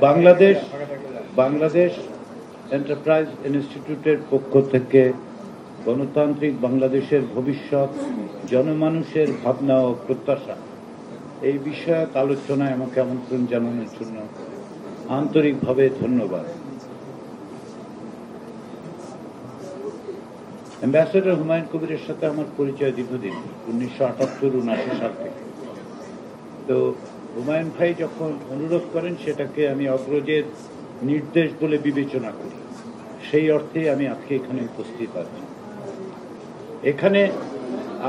Bangladesh Bangladesh enterprise ইনস্টিটিউটের পক্ষ থেকে গণতান্ত্রিক বাংলাদেশের ভবিষ্যৎ, জনমানুষের ভাবনা ও প্রত্যাশা এই বিষয়ক আলোচনায় আমাকে আমন্ত্রণ জানানোর জন্য আন্তরিকভাবে ধন্যবাদ। অ্যাম্বাসেডর হুমায়ুন কবিরের সাথে আমার পরিচয় দীর্ঘদিন, 1978-79 সাল থেকে। তো হুমায়ুন ভাই যখন অনুরোধ করেন সেটাকে আমি অগ্রজের নির্দেশ বলে বিবেচনা করি, সেই অর্থে আমি আজকে এখানে উপস্থিত আছি। এখানে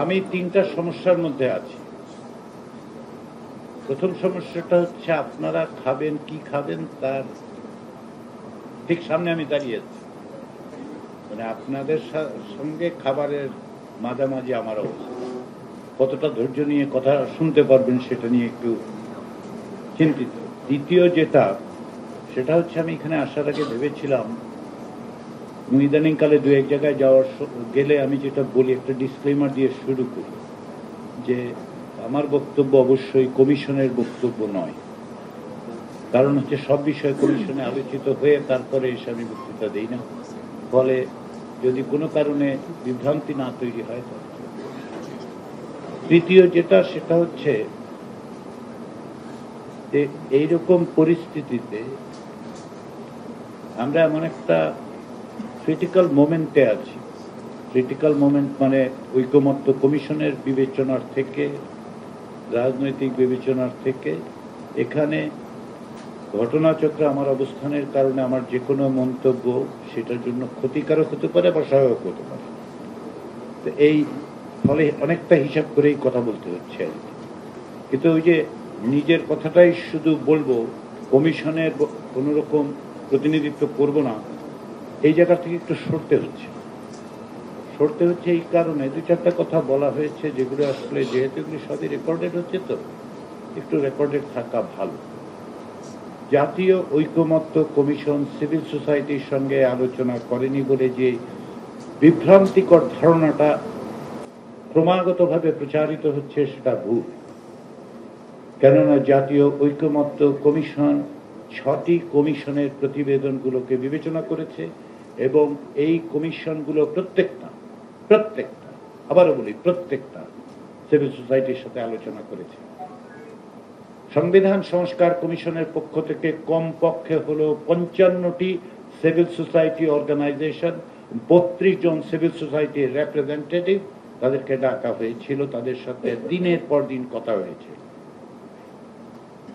আমি তিনটা সমস্যার মধ্যে আছি। প্রথম সমস্যাটা হচ্ছে আপনারা খাবেন কি খাবেন তার ঠিক সামনে আমি দাঁড়িয়ে আছি, মানে আপনাদের সঙ্গে খাবারের মাঝামাঝি আমার অবস্থা। কতটা ধৈর্য নিয়ে কথা শুনতে পারবেন সেটা নিয়ে একটু চিন্তিত। দ্বিতীয় সেটা হচ্ছে আমি এখানে আসার আগে ভেবেছিলাম ইদানিংকালে দু এক জায়গায় গেলে আমি যেটা বলি একটা ডিসক্লেমার দিয়ে শুরু করি যে আমার বক্তব্য অবশ্যই কমিশনের বক্তব্য নয়। কারণ হচ্ছে সব বিষয় কমিশনে আলোচিত হয়ে তারপরে এসে আমি বক্তৃতা দিই না, ফলে যদি কোনো কারণে বিভ্রান্তি না তৈরি হয়। তৃতীয় সেটা হচ্ছে যে এইরকম পরিস্থিতিতে আমরা এমন একটা ক্রিটিক্যাল মোমেন্টে আছি। ক্রিটিক্যাল মোমেন্ট মানে ঐকমত্য কমিশনের বিবেচনার থেকে, রাজনৈতিক বিবেচনার থেকে, এখানে ঘটনাচক্রে আমার অবস্থানের কারণে আমার যে কোনো মন্তব্য সেটার জন্য ক্ষতিকারক হতে পারে বা সহায়ক হতে পারে। তো এই ফলে অনেকটা হিসাব করেই কথা বলতে হচ্ছে আর কি। কিন্তু ওই যে নিজের কথাটাই শুধু বলবো, কমিশনের কোনো রকম প্রতিনিধিত্ব করব না, এই জায়গা থেকে একটু সরতে হচ্ছে এই কারণে দু চারটা কথা বলা হয়েছে যেগুলো আসলে যেহেতু এগুলি সবই রেকর্ডেড হচ্ছে, তো একটু রেকর্ডেড থাকা ভালো। জাতীয় ঐকমত্য কমিশন সিভিল সোসাইটির সঙ্গে আলোচনা করেনি বলে যে বিভ্রান্তিকর ধারণাটা ক্রমাগতভাবে প্রচারিত হচ্ছে সেটা ভুল। কেননা জাতীয় ঐকমত্য কমিশন 6টি কমিশনের প্রতিবেদনগুলোকে বিবেচনা করেছে এবং এই কমিশনগুলো প্রত্যেকটা আবারও বলি প্রত্যেকটা সিভিল সোসাইটির সাথে আলোচনা করেছে। সংবিধান সংস্কার কমিশনের পক্ষ থেকে কমপক্ষে হলো 55টি সিভিল সোসাইটি অর্গানাইজেশন, 32 জন সিভিল সোসাইটির রিপ্রেজেন্টেটিভ তাদেরকে ডাকা হয়েছিল, তাদের সাথে দিনের পর দিন কথা হয়েছে।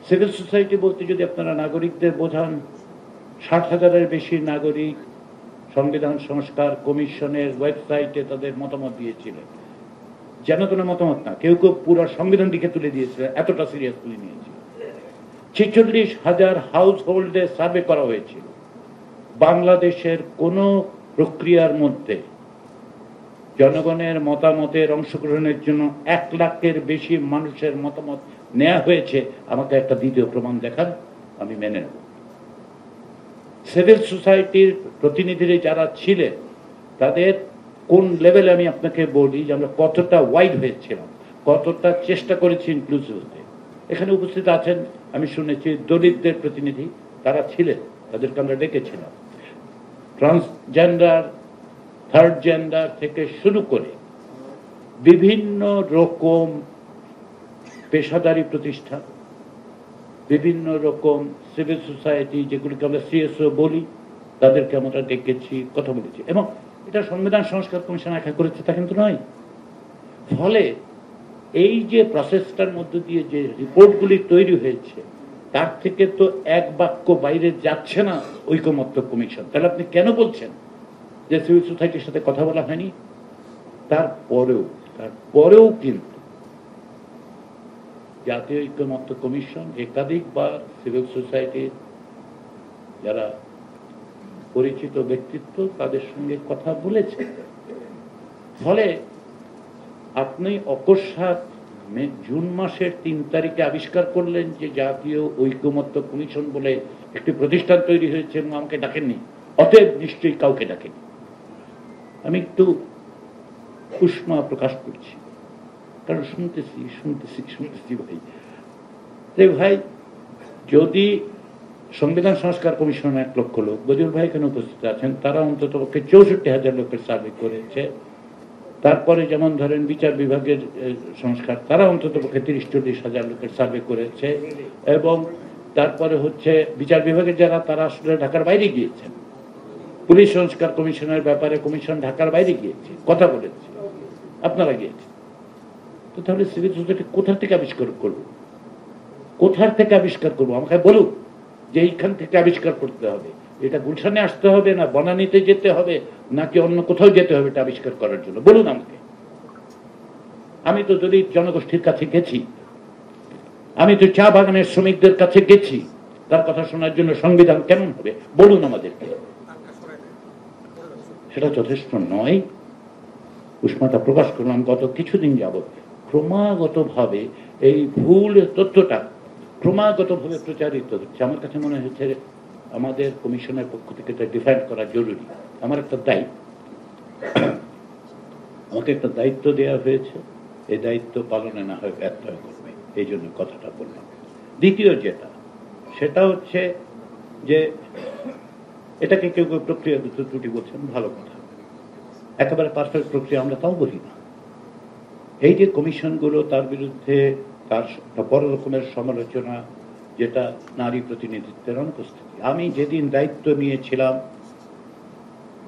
সিভিল সোসাইটি বলতে যদি আপনারা নাগরিকদের বোঝান, 60,000-এর বেশি নাগরিক সংবিধান সংস্কার কমিশনের ওয়েবসাইটে তাদের মতামত দিয়েছিলেন। যেন কোনো মতামত না, কেউ পুরো সংবিধান দিকে তুলে দিয়েছিল, এতটা সিরিয়াসলি নিয়েছিল। 46,000 হাউস হোল্ডে সার্ভে করা হয়েছিল। বাংলাদেশের কোন প্রক্রিয়ার মধ্যে জনগণের মতামতের অংশগ্রহণের জন্য 1 লাখের বেশি মানুষের মতামত নেওয়া হয়েছে। আমাকে একটা দ্বিতীয় প্রমাণ দেখান, আমি মেনে নেব। সিভিল সোসাইটির প্রতিনিধিরা যারা ছিলেন তাদের কোন লেভেলে আমি আপনাকে বলি যে আমরা কতটা ওয়াইড হয়েছিলাম, কতটা চেষ্টা করেছি ইনক্লুসিভ হতে। এখানে উপস্থিত আছেন আমি শুনেছি দলিতদের প্রতিনিধি, তারা ছিলেন, তাদেরকে আমরা ডেকেছিলাম। ট্রান্সজেন্ডার, থার্ড জেন্ডার থেকে শুরু করে বিভিন্ন রকম পেশাদারী প্রতিষ্ঠান, বিভিন্ন রকম সিভিল সোসাইটি যেগুলিকে আমরা সিএসও বলি, তাদেরকে আমরা ডেকেছি, কথা বলেছি। এবং এটা সংবিধান সংস্কার কমিশন একা করেছে তা কিন্তু নয়। ফলে এই যে প্রসেসটার মধ্য দিয়ে যে রিপোর্টগুলি তৈরি হয়েছে তার থেকে তো এক বাক্য বাইরে যাচ্ছে না ঐকমত্য কমিশন। তাহলে আপনি কেন বলছেন যে সিভিল সোসাইটির সাথে কথা বলা হয়নি? তারপরেও কিন্তু জাতীয় ঐকমত্য কমিশন একাধিকবার সিভিল সোসাইটির যারা পরিচিত ব্যক্তিত্ব তাদের সঙ্গে কথা বলেছে। ফলে আপনি অকস্মাৎ জুন মাসের 3 তারিখে আবিষ্কার করলেন যে জাতীয় ঐকমত্য কমিশন বলে একটি প্রতিষ্ঠান তৈরি হয়েছে এবং আমাকে ডাকেননি, অতএব নিশ্চয়ই কাউকে ডাকেনি। আমি একটু উষ্মা প্রকাশ করছি, কারণ শুনতেছি ভাই, যদি সংবিধান সংস্কার কমিশনের 1 লক্ষ লোক, বদিউল ভাই এখানে উপস্থিত আছেন, তারা অন্তত পক্ষে 64,000 লোকের সার্ভে করেছে। তারপরে যেমন ধরেন বিচার বিভাগের সংস্কার, তারা অন্তত পক্ষে 30-40,000 লোকের সার্ভে করেছে। এবং তারপরে হচ্ছে বিচার বিভাগের যারা, তারা আসলে ঢাকার বাইরে গিয়েছেন। পুলিশ সংস্কার কমিশনের ব্যাপারে কমিশন ঢাকার বাইরে গিয়েছে, কথা বলেছে, আপনারা গিয়েছেন। তো তাহলে সিভিল সোসাইটি কোথা থেকে আবিষ্কার করবো? কোথার থেকে আবিষ্কার করবো? আমাকে বলুক যে এইখান থেকে আবিষ্কার করতে হবে। এটা গুলশানে আসতে হবে, না বনানীতে যেতে হবে, নাকি অন্য কোথাও যেতে হবে এটা আবিষ্কার করার জন্য? বলুন আমাকে। আমি তো দলিত জনগোষ্ঠীর কাছে গেছি, আমি তো চা বাগানের শ্রমিকদের কাছে গেছি, তার কথা শোনার জন্য সংবিধান কেমন হবে? বলুন আমাদেরকে। সেটা যথেষ্ট নয়। উষ্ণতা প্রকাশ করলাম। গত কিছুদিন যাবৎ ক্রমাগতভাবে এই ভুল তথ্যটা ক্রমাগতভাবে প্রচারিত হচ্ছে। আমার কাছে মনে হচ্ছে আমাদের কমিশনের পক্ষ থেকে এটা ডিফাইন করা জরুরি। আমার একটা দায়িত্ব, আমাকে একটা দায়িত্ব দেওয়া হয়েছে, এই দায়িত্ব পালনে না হয় ব্যর্থ করবে, এই জন্য কথাটা বললাম। দ্বিতীয় যেটা, সেটা হচ্ছে যে এটাকে কেউ কেউ প্রক্রিয়াগত ত্রুটি বলছেন, ভালো কথা। একেবারে পারফেক্ট প্রক্রিয়া আমরা তাও বলি না। এই যে কমিশনগুলো, তার বিরুদ্ধে তার বড় রকমের সমালোচনা, যেটা নারী প্রতিনিধিত্বের অনুপস্থিতি। আমি যেদিন দায়িত্ব নিয়েছিলাম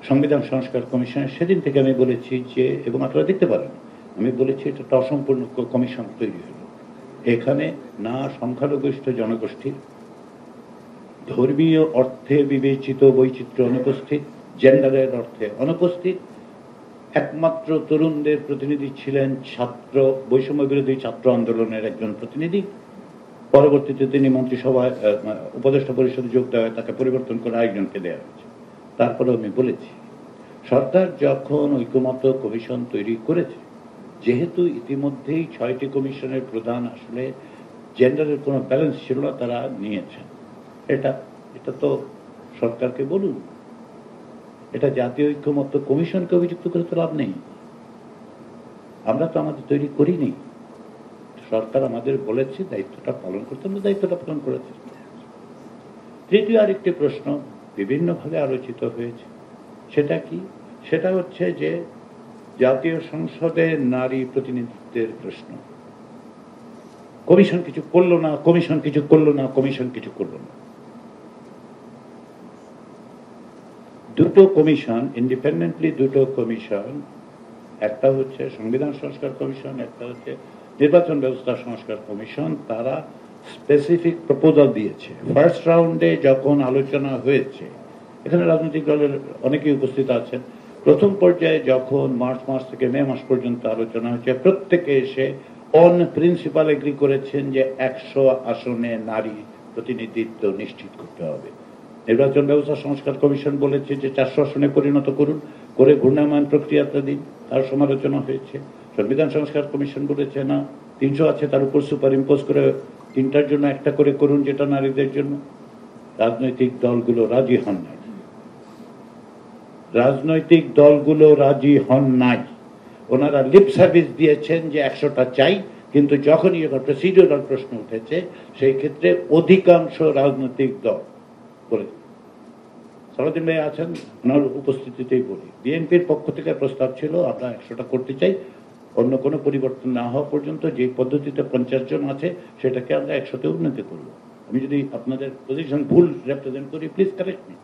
সংবিধান সংস্কার কমিশনের, সেদিন থেকে আমি বলেছি যে, এবং আপনারা দেখতে পারেন, আমি বলেছি এটা একটা অসম্পূর্ণ কমিশন তৈরি হল। এখানে না সংখ্যালঘিষ্ঠ জনগোষ্ঠীর ধর্মীয় অর্থে বিবেচিত বৈচিত্র্য অনুপস্থিত, জেন্ডারের অর্থে অনুপস্থিত। একমাত্র তরুণদের প্রতিনিধি ছিলেন ছাত্র বৈষম্য বিরোধী ছাত্র আন্দোলনের একজন প্রতিনিধি। পরবর্তীতে তিনি মন্ত্রিসভায় উপদেষ্টা পরিষদে যোগ দেওয়া, তাকে পরিবর্তন করে আরেকজনকে দেওয়া হয়েছে। তারপরে আমি বলেছি, সরকার যখন ঐকমত্য কমিশন তৈরি করেছে, যেহেতু ইতিমধ্যেই 6টি কমিশনের প্রধান আসলে জেন্ডারের কোনো ব্যালেন্স ছিল না, তারা নিয়েছেন। এটা তো সরকারকে বলুন, এটা জাতীয় ঐক্যমত্য কমিশনকে অভিযুক্ত করে তো লাভ নেই। আমরা তো আমাদের তৈরি করিনি, সরকার আমাদের বলেছে দায়িত্বটা পালন করতে, আমরা দায়িত্বটা পালন করেছি। তৃতীয় আরেকটি প্রশ্ন বিভিন্নভাবে আলোচিত হয়েছে, সেটা কি? সেটা হচ্ছে যে জাতীয় সংসদে নারী প্রতিনিধিত্বের প্রশ্ন। কমিশন কিছু করলো না, কমিশন কিছু করলো না, কমিশন কিছু করলো না। দুটো কমিশন, ইন্ডিপেন্ডেন্টলি দুটো কমিশন, একটা হচ্ছে সংবিধান সংস্কার কমিশন, একটা হচ্ছে নির্বাচন ব্যবস্থা সংস্কার কমিশন, তারা স্পেসিফিক প্রপোজাল দিয়েছে। ফার্স্ট রাউন্ডে যখন আলোচনা হয়েছে, এখানে রাজনৈতিক দলের অনেকেই উপস্থিত আছেন, প্রথম পর্যায়ে যখন মার্চ মাস থেকে মে মাস পর্যন্ত আলোচনা হয়েছে, প্রত্যেকে এসে অন প্রিন্সিপাল এগ্রি করেছেন যে 100 আসনে নারী প্রতিনিধিত্ব নিশ্চিত করতে হবে। নির্বাচন ব্যবস্থা সংস্কার কমিশন বলেছে যে 400 আসনে পরিণত করুন, করে ঘূর্ণায়মান প্রক্রিয়াতে দিন, তার সমালোচনা হয়েছে। সংবিধান সংস্কার কমিশন বলেছে না, 300 আছে, তার উপর সুপার ইম্পোজ করে 3টার জন্য একটা করে করুন, যেটা নারীদের জন্য। রাজনৈতিক দলগুলো রাজি হন নাই, রাজনৈতিক দলগুলো রাজি হন নাই। ওনারা লিপ সার্ভিস দিয়েছেন যে 100টা চাই, কিন্তু যখনই প্রসিডিউরাল প্রশ্ন উঠেছে, সেই ক্ষেত্রে অধিকাংশ রাজনৈতিক দল বলে, সালাউদ্দিন ভাই আছেন, ওনার উপস্থিতিতেই বলি, বিএনপির পক্ষ থেকে প্রস্তাব ছিল আমরা 100টা করতে চাই, অন্য কোনো পরিবর্তন না হওয়া পর্যন্ত যে পদ্ধতিতে 50 জন আছে সেটাকে আমরা 100তে উন্নতি করব। আমি যদি আপনাদের পজিশন ভুল রিপ্রেজেন্ট করি, প্লিজ কারেক্ট মি।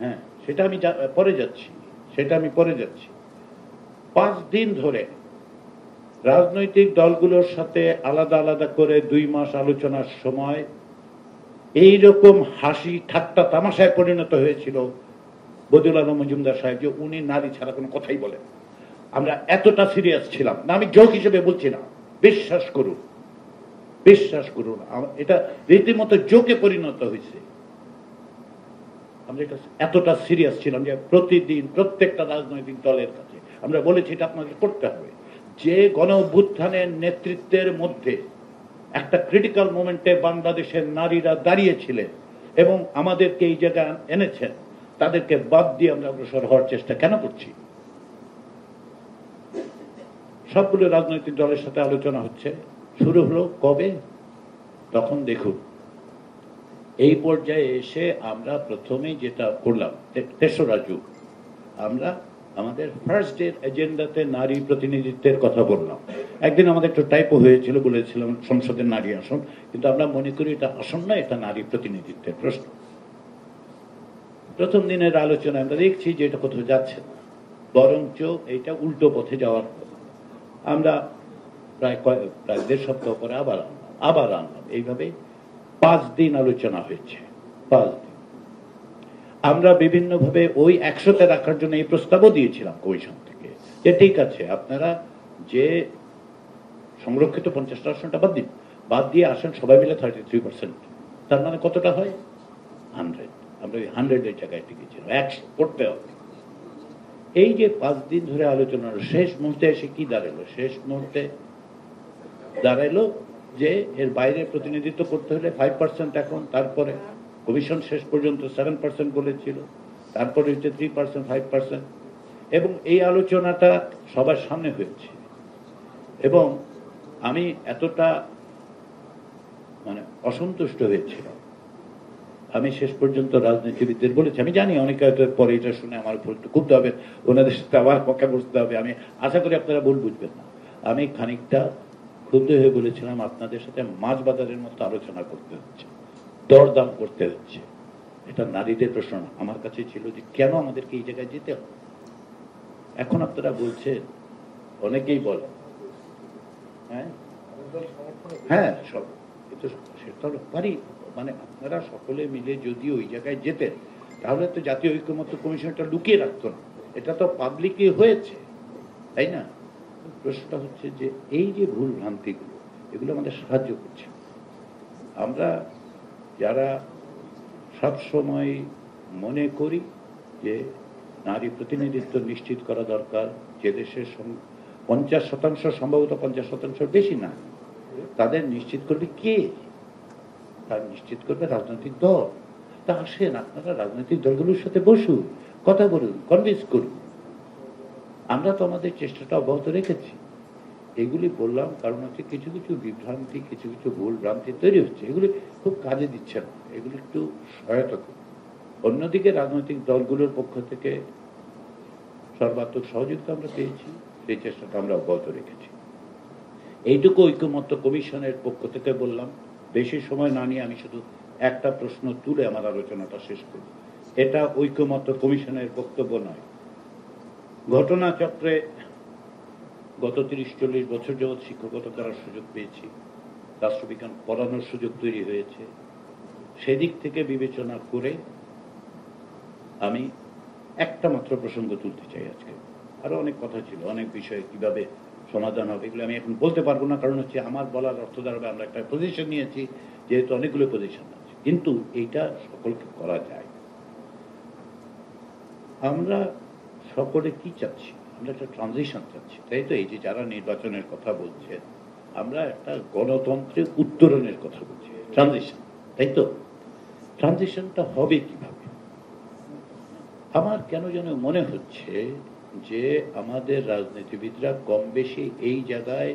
হ্যাঁ, সেটা আমি পরে যাচ্ছি। 5 দিন ধরে রাজনৈতিক দলগুলোর সাথে আলাদা আলাদা করে 2 মাস আলোচনার সময় এইরকম হাসি ঠাট্টা তামাশায় পরিণত হয়েছিল বদিউল আলম মজুমদার সাহেব, যে উনি নারী ছাড়া কোনো কথাই বলেন। আমরা এতটা সিরিয়াস ছিলাম না, আমি জোক হিসেবে বলছি না, বিশ্বাস করুন, এটা রীতিমতো জোকে পরিণত হয়েছে। আমরা এতটা সিরিয়াস ছিলাম যে প্রতিদিন প্রত্যেকটা রাজনৈতিক দলের কাছে আমরা বলেছি এটা আপনাকে করতে হবে। যে গণ অভ্যুত্থানের নেতৃত্বের মধ্যে একটা ক্রিটিক্যাল মোমেন্টে বাংলাদেশের নারীরা দাঁড়িয়েছিলেন এবং আমাদেরকে এই জায়গায় এনেছেন, তাদেরকে বাদ দিয়ে আমরা অগ্রসর হওয়ার চেষ্টা কেন করছি? সবগুলো রাজনৈতিক দলের সাথে আলোচনা হচ্ছে, শুরু হলো কবে? তখন দেখুন এই পর্যায়ে এসে আমরা প্রথমেই যেটা করলাম, তেসরা জুন আমরা আমাদের ফার্স্ট ডে এজেন্ডাতে নারী প্রতিনিধিত্বের কথা বললাম। একদিন আমাদের একটু টাইপও হয়েছিল, বলেছিলাম সংসদের নারী আসন, কিন্তু আমরা মনে করি এটা আসন না, এটা নারী প্রতিনিধিত্বের প্রশ্ন। প্রথম দিনের আলোচনায় আমরা দেখছি যে এটা কোথাও যাচ্ছে না, বরঞ্চ এটা উল্টো পথে যাওয়ার কথা। আমরা প্রায় 1.5 সপ্তাহ পরে আবার আনলাম। এইভাবে 5 দিন আলোচনা হয়েছে। 5 দিন আমরা বিভিন্নভাবে ওই 100তে রাখার জন্য এই প্রস্তাবও দিয়েছিলাম কমিশন থেকে, যে ঠিক আছে আপনারা যে সংরক্ষিত 50টা আসনটা বাদ দিয়ে আসেন সবাই মিলে 33%, তার মানে কতটা হয় 100। আমরা 100-এর জায়গায় টিকেছিলাম, 100 করতে হবে। এই যে 5 দিন ধরে আলোচনার শেষ মুহূর্তে এসে কি দাঁড়ালো? শেষ মুহূর্তে দাঁড়ালো যে এর বাইরে প্রতিনিধিত্ব করতে হলে 5% এখন, তারপরে কমিশন শেষ পর্যন্ত 7% বলেছিল, তারপরে হচ্ছে 3%, 5%, এবং এই আলোচনাটা সবার সামনে হয়েছে। এবং আমি এতটা অসন্তুষ্ট হয়েছিলাম, আমি শেষ পর্যন্ত রাজনীতিবিদদের বলেছি, আমি জানি অনেকে হয়তো পরে এটা শুনে আমার উপর একটু ক্ষুব্ধ হবেন, ওনাদের সাথে আবার পক্ষে বসতে হবে, আমি আশা করি আপনারা ভুল বুঝবেন না। আমি খানিকটা ক্ষুব্ধ হয়ে বলেছিলাম আপনাদের সাথে মাছ বাজারের মতো আলোচনা করতে হচ্ছে, দরদাম করতে হচ্ছে। এটা নারীদের প্রশ্ন না। আমার কাছে ছিল যে কেন আমাদেরকে এই জায়গায় যেতে হবে। এখন আপনারা বলছেন, অনেকেই বলে হ্যাঁ সব সেটা পারি, আপনারা সকলে মিলে যদি ওই জায়গায় যেতেন তাহলে তো জাতীয় ঐক্যমত্য কমিশনটা লুকিয়ে রাখতো না, এটা তো পাবলিকই হয়েছে, তাই না? প্রশ্নটা হচ্ছে যে এই যে ভুল ভ্রান্তিগুলো, এগুলো আমাদের সাহায্য করছে। আমরা যারা সবসময় মনে করি যে নারী প্রতিনিধিত্ব নিশ্চিত করা দরকার, যে দেশের 50% সম্ভবত 50% বেশি না, তাদের নিশ্চিত করবে কে? তার নিশ্চিত করবে রাজনৈতিক দল। তা আসেন আপনারা রাজনৈতিক দলগুলোর সাথে বসুন, কথা বলুন, কনভিন্স করুন। আমরা তো আমাদের চেষ্টাটা অব্যাহত রেখেছি। এগুলি বললাম কারণ হচ্ছে কিছু কিছু বিভ্রান্তি, কিছু কিছু ভুল ভ্রান্তি তৈরি হচ্ছে, এগুলি খুব কাজে দিচ্ছে না, এগুলি একটু সহায়তা করুন। অন্যদিকে রাজনৈতিক দলগুলোর পক্ষ থেকে সর্বাত্মক সহযোগিতা আমরা পেয়েছি, সেই চেষ্টাটা আমরা অব্যাহত রেখেছি। এইটুকু ঐক্যমত্য কমিশনের পক্ষ থেকে বললাম। বেশি সময় না নিয়ে আমি শুধু একটা প্রশ্ন তুলে আমার আলোচনাটা শেষ করি। এটা ঐক্যমত্য কমিশনের বক্তব্য নয়। ঘটনাচক্রে গত 30-40 বছর যাবৎ শিক্ষকতা করার সুযোগ পেয়েছি, রাষ্ট্রবিজ্ঞান পড়ানোর সুযোগ তৈরি হয়েছে। সেদিক থেকে বিবেচনা করে আমি একটা মাত্র প্রসঙ্গ তুলতে চাই আজকে। আরো অনেক কথা ছিল, অনেক বিষয়ে কিভাবে সমাধান হবে এগুলো আমি এখন বলতে পারবো না, কারণ হচ্ছে আমার বলার অর্থ দাঁড়াবে আমরা একটা পজিশন নিয়েছি, যেহেতু অনেকগুলো পজিশন আছে, কিন্তু এইটা সকলকে করা যায়। আমরা সকলে কি চাচ্ছি? আমরা একটা ট্রানজিশন চাচ্ছি, তাই তো? এই যে যারা নির্বাচনের কথা বলছে, আমরা একটা গণতন্ত্রের উত্তরণের কথা বলছি, ট্রানজিশন, তাই তো? ট্রানজিশনটা হবে কিভাবে? আমার কেন যেন মনে হচ্ছে যে আমাদের রাজনীতিবিদরা কম বেশি এই জায়গায়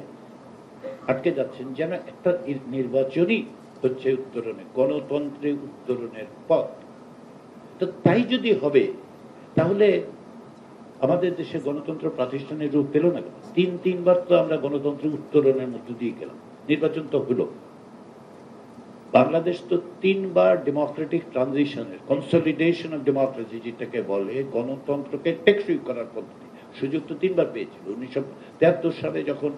আটকে যাচ্ছেন, যেন একটা নির্বাচনই হচ্ছে উত্তরণের, গণতন্ত্রের উত্তরণের পথ। তো তাই যদি হবে তাহলে আমাদের দেশে গণতন্ত্র প্রাতিষ্ঠানিক রূপ পেল না। তিনবার তো আমরা গণতন্ত্রের উত্তরণের মধ্য দিয়ে গেলাম, নির্বাচন তো হলো। বাংলাদেশ তো 3বার ডেমোক্রেটিক ট্রানজিশনের, কনসলিডেশন অফ ডেমোক্রেসি যেটাকে বলে, গণতন্ত্রকে টেকসই করার পদ্ধতি, সুযোগ তো 3বার পেয়েছিল। 1973 সালে যখন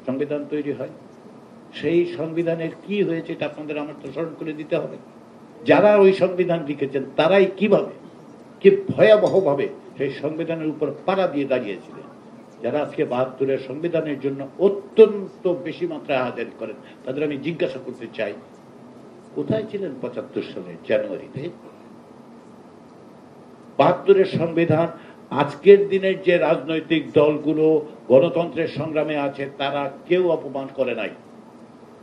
সংবিধান তৈরি হয়, সেই সংবিধানের কি হয়েছে এটা আপনাদের আমার তো স্মরণ করে দিতে হবে। যারা ওই সংবিধান লিখেছেন তারাই কিভাবে, কি ভয়াবহভাবে সেই সংবিধানের উপর পাড়া দিয়ে দাঁড়িয়েছিলেন। যারা আজকে 72-এর সংবিধানের জন্য অত্যন্ত বেশি মাত্রায় আহাজারি করেন, তাদের আমি জিজ্ঞাসা করতে চাই, কোথায় ছিলেন 75 সালের জানুয়ারিতে? 72-এর সংবিধান আজকের দিনের যে রাজনৈতিক দলগুলো গণতন্ত্রের সংগ্রামে আছে তারা কেউ অপমান করে নাই।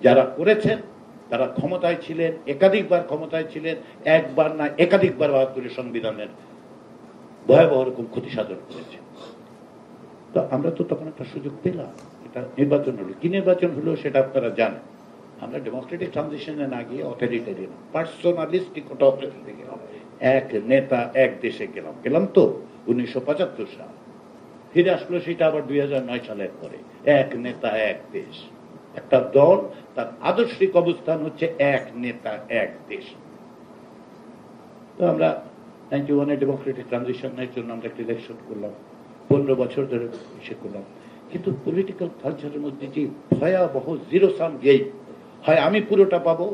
যারা করেছেন তারা ক্ষমতায় ছিলেন, একাধিকবার ক্ষমতায় ছিলেন, একবার না একাধিকবার 72-এর সংবিধানের ভয়াবহ রকম ক্ষতি সাধন করেছে। তো আমরা তো তখন একটা সুযোগ পেলাম, এটা নির্বাচন হলো। কি নির্বাচন হলো সেটা আপনারা জানেন। আমরা ডেমোক্রেটিক ট্রানজিশনে না গিয়ে অথরিটারিয়ান পার্সোনালিস্টিক অথরিটি গেলাম, এক নেতা এক দেশে গেলাম তো 1975 সাল, ফিরে আসলো সেটা আবার 2009 সালের পরে, এক নেতা এক দেশ, একটা দল তার আদর্শিক অবস্থান হচ্ছে এক নেতা এক দেশ। তো আমরা 91-এ ডেমোক্রেটিক ট্রানজিশনের জন্য আমরা একটা ইলেকশন করলাম, 15 বছর ধরে ইসে করলাম, কিন্তু পলিটিক্যাল কালচারের মধ্যে যে ভয়াবহ জিরো সাম গেম, হয় আমি পুরোটা পাবো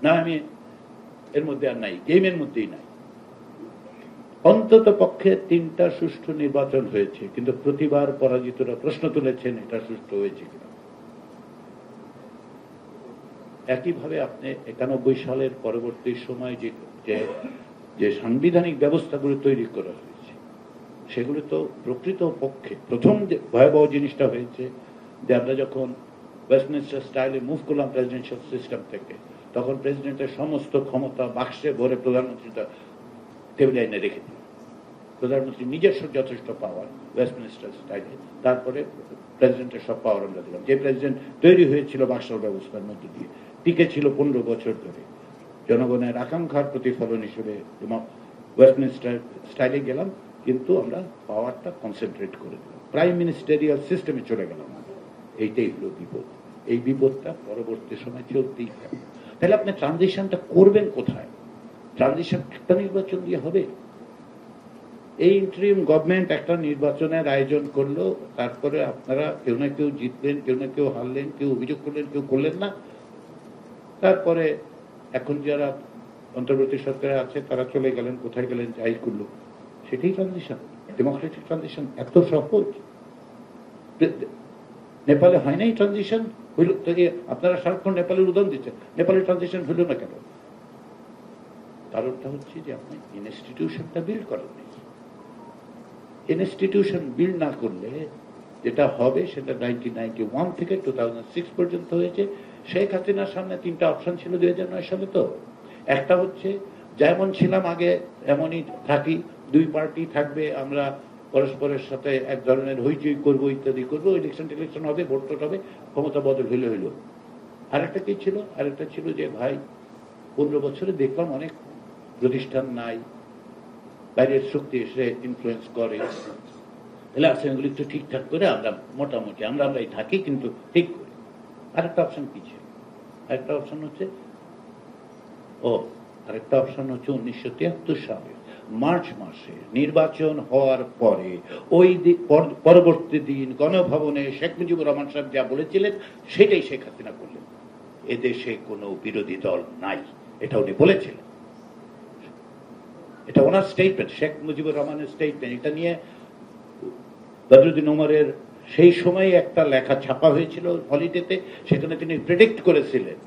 না আমি এর মধ্যে আর নাই, গেমের মধ্যেই নাই। অন্তত পক্ষে 3টা সুষ্ঠু নির্বাচন হয়েছে, কিন্তু প্রতিবার পরাজিতরা প্রশ্ন তুলেছেন এটা সুষ্ঠু হয়েছে কিনা। একইভাবে আপনি 91 সালের পরবর্তী সময় যে সাংবিধানিক ব্যবস্থাগুলো তৈরি করা হয়েছে সেগুলো তো প্রকৃত পক্ষে প্রথম যে ভয়াবহ জিনিসটা হয়েছে যে আমরা যখন ওয়েস্টমিনস্টার স্টাইলে মুভ করলাম প্রেসিডেন্সিয়াল সিস্টেম থেকে, তখন প্রেসিডেন্টের সমস্ত ক্ষমতা বাক্সে ভরে প্রধানমন্ত্রীটা টেবিলে এনে রেখে দিল। প্রধানমন্ত্রী নিজস্ব যথেষ্ট পাওয়ার ওয়েস্টমিনস্টার স্টাইলে, তারপরে প্রেসিডেন্টের সব পাওয়ার আমরা দিলাম। যে প্রেসিডেন্ট তৈরি হয়েছিল বাক্সর ব্যবস্থার মধ্যে দিয়ে, টিকে ছিল 15 বছর ধরে, জনগণের আকাঙ্ক্ষার প্রতিফলন হিসেবে ওয়েস্টমিনস্টার স্টাইলে গেলাম, কিন্তু আমরা পাওয়ারটা কনসেন্ট্রেট করে দিলাম, প্রাইম মিনিস্টেরিয়াল সিস্টেমে চলে গেলাম। এইটাই হলো বিপদ। এই বিপদটা পরবর্তী সময় চলতেই থাকবে। তাহলে আপনি ট্রানজিশনটা করবেন কোথায়? ট্রানজিশন একটা নির্বাচন দিয়ে হবে? এই ইন্টারিম গভর্নমেন্ট একটা নির্বাচনের আয়োজন করলো, তারপরে আপনারা কেউ না কেউ জিতলেন, কেউ না কেউ হারলেন, কেউ অভিযোগ করলেন, কেউ করলেন না। তারপরে এখন যারা অন্তর্বর্তী সরকারে আছে তারা চলে গেলেন, কোথায় গেলেন, যাই করলো, সেটাই ট্রানজিশন। ডেমোক্রেটিক ট্রানজিশন এত সহজ? নেপালে হয় নাই ট্রানজিশন? হইল তো? আপনারা সারাক্ষণ নেপালের উদাহরণ দিচ্ছেন, নেপালের ট্রানজিশন হইল না কেন? কারণটা হচ্ছে যে আপনি ইনস্টিটিউশনটা বিল্ড করেন। ইনস্টিটিউশন বিল্ড না করলে যেটা হবে সেটা 1991 থেকে 2006 পর্যন্ত হয়েছে। শেখ হাসিনার সামনে 3টা অপশন ছিল 2009 সালে। তো একটা হচ্ছে যেমন ছিলাম আগে এমনই থাকি, 2 পার্টি থাকবে, আমরা পরস্পরের সাথে এক ধরনের হইচই করবো, ইত্যাদি করবো, ইলেকশন হবে, ভোট টোট হবে, ক্ষমতা বদল হইল। আরেকটা কি ছিল? আরেকটা ছিল যে ভাই 15 বছরে দেখলাম অনেক প্রতিষ্ঠান নাই, বাইরের শক্তি এসে ইনফ্লুয়েন্স করে, তাহলে আসেনগুলি একটু ঠিকঠাক করে আমরা মোটামুটি আমরাই থাকি, কিন্তু ঠিক করি। আরেকটা অপশন কি ছিল? আরেকটা অপশন হচ্ছে 1973 সালে মার্চ মাসে নির্বাচন হওয়ার পরে ওই পরবর্তী দিন গণভবনে শেখ মুজিবুর রহমান সাহেব যা বলেছিলেন সেটাই শেখ হাসিনা করলেন। এদেশে কোনো বিরোধী দল নাই, এটা উনি বলেছিলেন। এটা ওনার স্টেটমেন্ট, শেখ মুজিবুর রহমানের স্টেটমেন্ট। এটা নিয়ে বদরুদ্দিন উমরের সেই সময় একটা লেখা ছাপা হয়েছিল হলিডেতে, সেখানে তিনি প্রেডিক্ট করেছিলেন।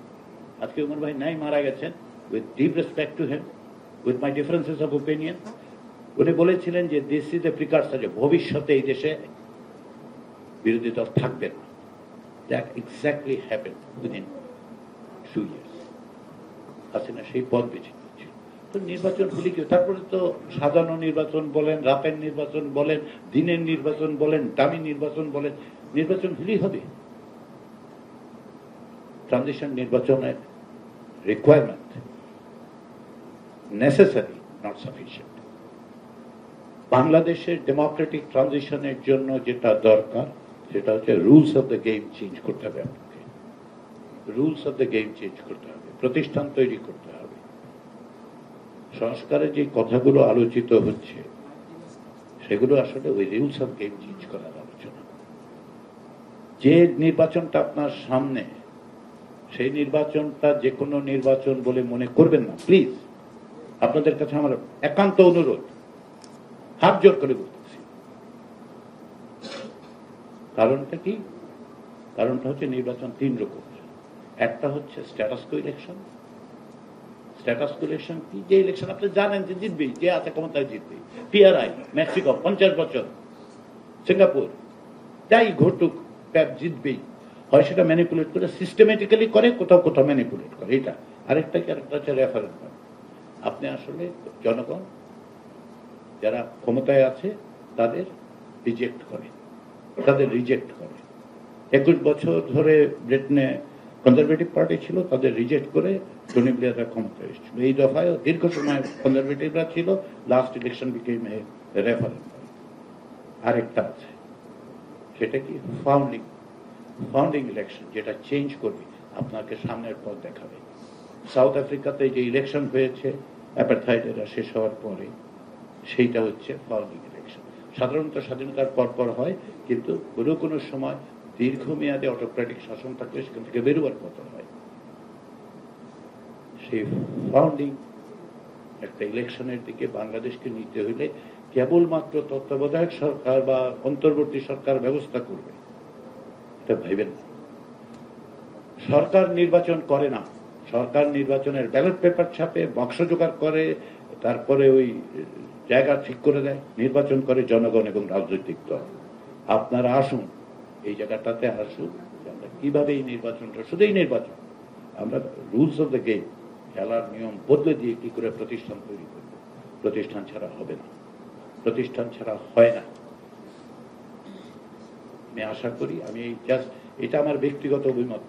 আজকে উমর ভাই নাই, মারা গেছেন, with deep respect to him, with my differences of opinion, উনি বলেছিলেন যে দিস ইজ এ প্রিকারসর, যে ভবিষ্যতে এই দেশে বিরোধী দল থাকবে না। That exactly happened within 2 years। Hasina সেই পথ বেছে নিয়েছিল। তো নির্বাচন হলে কি? তারপরে তো সাজানো নির্বাচন বলেন, রাতের নির্বাচন বলেন, দিনের নির্বাচন বলেন, দামি নির্বাচন বলেন, নির্বাচন হলেই হবে। ট্রানজিশন নির্বাচনের রিকোয়ারমেন্ট নেসেসারি, নট সাফিসিয়েন্ট। বাংলাদেশের ডেমোক্রেটিক ট্রানজিশনের জন্য যেটা দরকার সেটা হচ্ছে rules of the game change করতে হবে। আপনাকে rules of the game change করতে হবে, প্রতিষ্ঠান তৈরি করতে হবে। সংস্কারের যে কথাগুলো আলোচিত হচ্ছে সেগুলো আসলে ওই রুলস অফ গেম চেঞ্জ করার আলোচনা। যে নির্বাচনটা আপনার সামনে, সেই নির্বাচনটা যে কোনো নির্বাচন বলে মনে করবেন না প্লিজ। আপনাদের কাছে আমার একান্ত অনুরোধ, হাত জোর করে বলতেছি। কারণটা কি? কারণটা হচ্ছে নির্বাচন 3 রকম। একটা হচ্ছে স্ট্যাটাস কো ইলেকশন। স্ট্যাটাস কো ইলেকশন কি? যে ইলেকশন আপনি জানেন যে জিতবে, যে আছে ক্ষমতায় জিতবে। PRI মেক্সিকো 50 বছর, সিঙ্গাপুর, যাই ঘটুক প্যাপ জিতবেই। হয় সেটা ম্যানিপুলেট করে, সিস্টেমেটিক্যালি করে, কোথাও কোথাও ম্যানিপুলেট করে। এটা আরেকটা হচ্ছে রেফারেন্ডাম। আপনি আসলে জনগণ যারা ক্ষমতায় আছে তাদের রিজেক্ট করে। 21 বছর ধরে ব্রিটেনে কনজারভেটিভ পার্টি ছিল, তাদের রিজেক্ট করে টনি ব্লেয়াররা ক্ষমতায় এসেছিল। এই দফায় দীর্ঘ সময় কনজারভেটিভরা ছিল, লাস্ট ইলেকশন বিকেম এ রেফারেন্ডাম। আরেকটা আছে, সেটা কি ফাউন্ডিং ইলেকশন, যেটা চেঞ্জ করবে, আপনাকে সামনের পথ দেখাবে। সাউথ আফ্রিকাতে যে ইলেকশন হয়েছে অ্যাপারথাইড শেষ হওয়ার পরে, সেইটা হচ্ছে ফাউন্ডিং ইলেকশন। সাধারণত স্বাধীনতার পরপর হয়, কিন্তু কোনো সময় দীর্ঘমেয়াদে অটোক্রেটিক শাসন থাকলে সেখান থেকে বেরোবার পতন হয়। সেই ফাউন্ডিং একটা ইলেকশনের দিকে বাংলাদেশকে নিতে হইলে কেবলমাত্র তত্ত্বাবধায়ক সরকার বা অন্তর্বর্তী সরকার ব্যবস্থা করবে, এটা ভাইবেন না। সরকার নির্বাচন করে না, সরকার নির্বাচনের ব্যালট পেপার ছাপে, বক্স জোগাড় করে, তারপরে ওই জায়গা ঠিক করে দেয়। নির্বাচন করে জনগণ এবং রাজনৈতিক দল। আপনারা আসুন, এই জায়গাটাতে আসুন, আমরা কিভাবে এই নির্বাচনটা, শুধু এই নির্বাচন, আমরা রুলস অফ দ্য গেম, খেলার নিয়ম বদলে দিয়ে কি করে প্রতিষ্ঠান তৈরি করব। প্রতিষ্ঠান ছাড়া হবে না, প্রতিষ্ঠান ছাড়া হয় না। আমি আশা করি, এটা আমার ব্যক্তিগত অভিমত,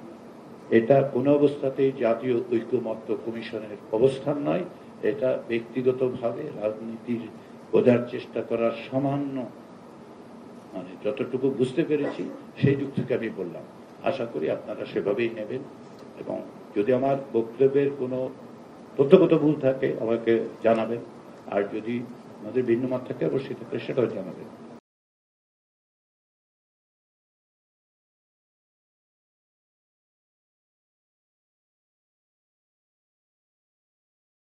এটা কোনো অবস্থাতেই জাতীয় ঐক্যমত্য কমিশনের অবস্থান নয়। এটা ব্যক্তিগতভাবে রাজনীতির বোঝার চেষ্টা করার সামান্য, যতটুকু বুঝতে পেরেছি সেই দিক থেকে আমি বললাম। আশা করি আপনারা সেভাবেই নেবেন, এবং যদি আমার বক্তব্যের কোনো তথ্যগত ভুল থাকে আমাকে জানাবেন, আর যদি আমাদের ভিন্ন মত থাকে অবশ্যই সেটাও জানাবেন।